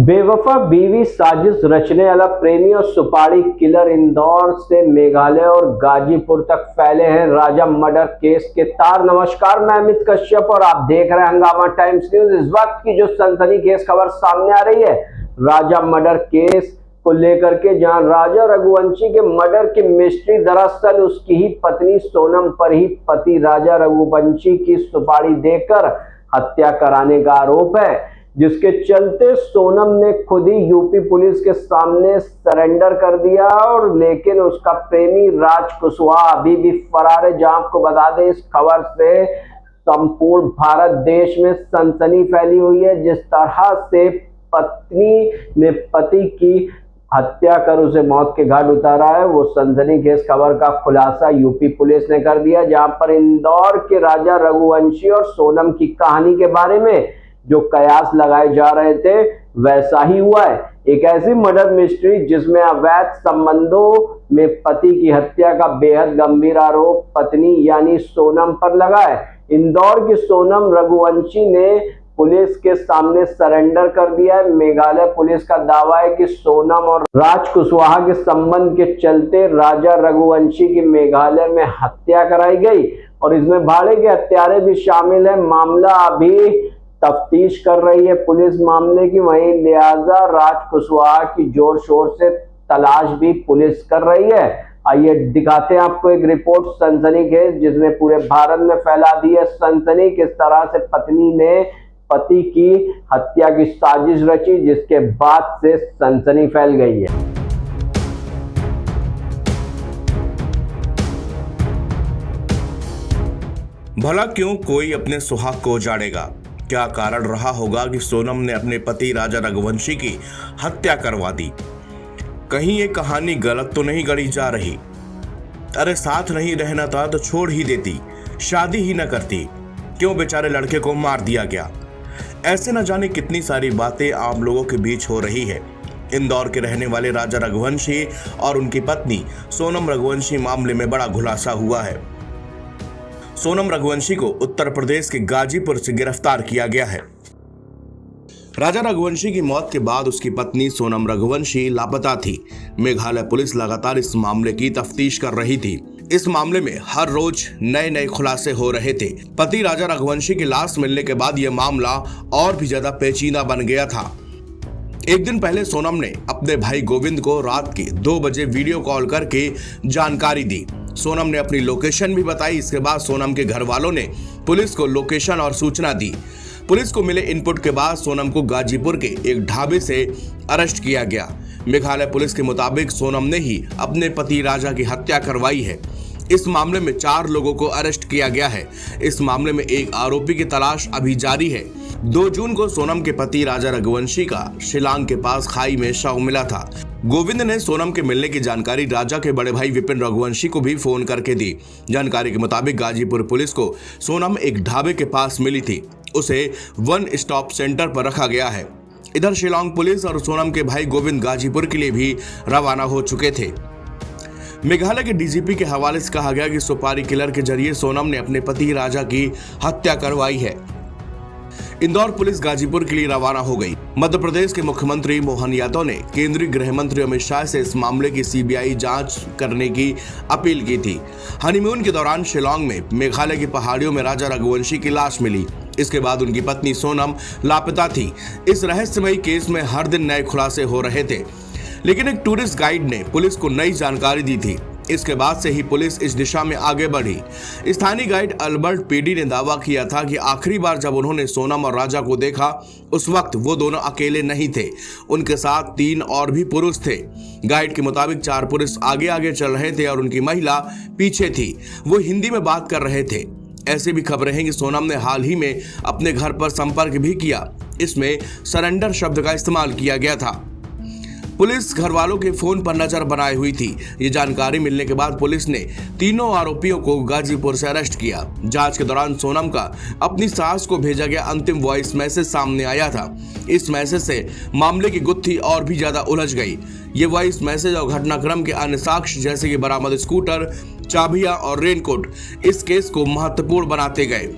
बेवफा बीवी साजिश रचने वाला प्रेमी और सुपारी किलर। इंदौर से मेघालय और गाजीपुर तक फैले हैं राजा मर्डर केस के तार। नमस्कार, मैं अमित कश्यप और आप देख रहे हैं हंगामा टाइम्स न्यूज। इस वक्त की जो सनसनीखेज खबर सामने आ रही है राजा मर्डर केस को लेकर के, जहां राजा रघुवंशी के मर्डर की मिस्ट्री दरअसल उसकी ही पत्नी सोनम पर ही पति राजा रघुवंशी की सुपारी देकर हत्या कराने का आरोप है, जिसके चलते सोनम ने खुद ही यूपी पुलिस के सामने सरेंडर कर दिया। और लेकिन उसका प्रेमी राज कुशवाहा अभी भी फरार है। जहां आपको बता दें, इस खबर से संपूर्ण भारत देश में सनसनी फैली हुई है। जिस तरह से पत्नी ने पति की हत्या कर उसे मौत के घाट उतारा है, वो सनसनीखेज खबर का खुलासा यूपी पुलिस ने कर दिया। जहां पर इंदौर के राजा रघुवंशी और सोनम की कहानी के बारे में जो कयास लगाए जा रहे थे वैसा ही हुआ है। एक ऐसी मर्डर मिस्ट्री जिसमें अवैध संबंधों में पति की हत्या का बेहद गंभीर आरोप पत्नी यानी सोनम पर लगा है। इंदौर की सोनम रघुवंशी ने पुलिस के सामने सरेंडर कर दिया है। मेघालय पुलिस का दावा है कि सोनम और राज कुशवाहा के संबंध के चलते राजा रघुवंशी की मेघालय में हत्या कराई गई और इसमें भाड़े के हत्यारे भी शामिल है। मामला अभी तफ्तीश कर रही है पुलिस मामले की, वहीं लिहाजा राज कुशवाहा की जोर शोर से तलाश भी पुलिस कर रही है। आइए दिखाते हैं आपको एक रिपोर्ट सनसनीखेज जिसने पूरे भारत में फैला दी है सनसनी। किस तरह से पत्नी ने पति की हत्या की साजिश रची, जिसके बाद से सनसनी फैल गई है। भला क्यों कोई अपने सुहाग को उजाड़ेगा? क्या कारण रहा होगा कि सोनम ने अपने पति राजा रघुवंशी की हत्या करवा दी? कहीं ये कहानी गलत तो नहीं गढ़ी जा रही? अरे साथ नहीं रहना था तो छोड़ ही देती, शादी ही न करती, क्यों बेचारे लड़के को मार दिया गया? ऐसे न जाने कितनी सारी बातें आम लोगों के बीच हो रही है। इंदौर के रहने वाले राजा रघुवंशी और उनकी पत्नी सोनम रघुवंशी मामले में बड़ा खुलासा हुआ है। सोनम रघुवंशी को उत्तर प्रदेश के गाजीपुर से गिरफ्तार किया गया है। राजा रघुवंशी की मौत के बाद उसकी पत्नी सोनम रघुवंशी लापता थी। मेघालय पुलिस लगातार इस मामले की तफ्तीश कर रही थी। इस मामले में हर रोज नए नए खुलासे हो रहे थे। पति राजा रघुवंशी की लाश मिलने के बाद यह मामला और भी ज्यादा पेचीदा बन गया था। एक दिन पहले सोनम ने अपने भाई गोविंद को रात के 2 बजे वीडियो कॉल करके जानकारी दी। सोनम ने अपनी लोकेशन भी बताई। इसके बाद सोनम के घर वालों ने पुलिस को लोकेशन और सूचना दी। पुलिस को मिले इनपुट के बाद सोनम को गाजीपुर के एक ढाबे से अरेस्ट किया गया। मेघालय पुलिस के मुताबिक सोनम ने ही अपने पति राजा की हत्या करवाई है। इस मामले में 4 लोगों को अरेस्ट किया गया है। इस मामले में एक आरोपी की तलाश अभी जारी है। 2 जून को सोनम के पति राजा रघुवंशी का शिलांग के पास खाई में शव मिला था। गोविंद ने सोनम के मिलने की जानकारी राजा के बड़े भाई विपिन रघुवंशी को भी फोन करके दी। जानकारी के मुताबिक गाजीपुर पुलिस को सोनम एक ढाबे के पास मिली थी। उसे 1 स्टॉप सेंटर पर रखा गया है। इधर शिलांग पुलिस और सोनम के भाई गोविंद गाजीपुर के लिए भी रवाना हो चुके थे। मेघालय के डीजीपी के हवाले से कहा गया कि सुपारी किलर के जरिए सोनम ने अपने पति राजा की हत्या करवाई है। इंदौर पुलिस गाजीपुर के लिए रवाना हो गई। मध्य प्रदेश के मुख्यमंत्री मोहन यादव ने केंद्रीय गृह मंत्री अमित शाह से इस मामले की सीबीआई जांच करने की अपील की थी। हनीमून के दौरान शिलांग में मेघालय की पहाड़ियों में राजा रघुवंशी की लाश मिली। इसके बाद उनकी पत्नी सोनम लापता थी। इस रहस्यमयी केस में हर दिन नए खुलासे हो रहे थे, लेकिन एक टूरिस्ट गाइड ने पुलिस को नई जानकारी दी थी। इसके बाद से ही पुलिस इस दिशा में आगे बढ़ी। स्थानीय गाइड अल्बर्ट पीडी ने दावा किया था कि आखिरी बार जब उन्होंने सोनम और राजा को देखा उस वक्त वो दोनों अकेले नहीं थे, उनके साथ 3 और भी पुरुष थे। गाइड के मुताबिक 4 पुरुष आगे आगे चल रहे थे और उनकी महिला पीछे थी। वो हिंदी में बात कर रहे थे। ऐसी भी खबरें हैं कि सोनम ने हाल ही में अपने घर पर संपर्क भी किया। इसमें सरेंडर शब्द का इस्तेमाल किया गया था। पुलिस घर वालों के फोन पर नजर बनाए हुई थी। ये जानकारी मिलने के बाद पुलिस ने तीनों आरोपियों को गाजीपुर से अरेस्ट किया। जांच के दौरान सोनम का अपनी सास को भेजा गया अंतिम वॉइस मैसेज सामने आया था। इस मैसेज से मामले की गुत्थी और भी ज्यादा उलझ गई। ये वॉइस मैसेज और घटनाक्रम के अन्य साक्ष्य जैसे कि बरामद स्कूटर, चाबियां और रेनकोट इस केस को महत्वपूर्ण बनाते गए।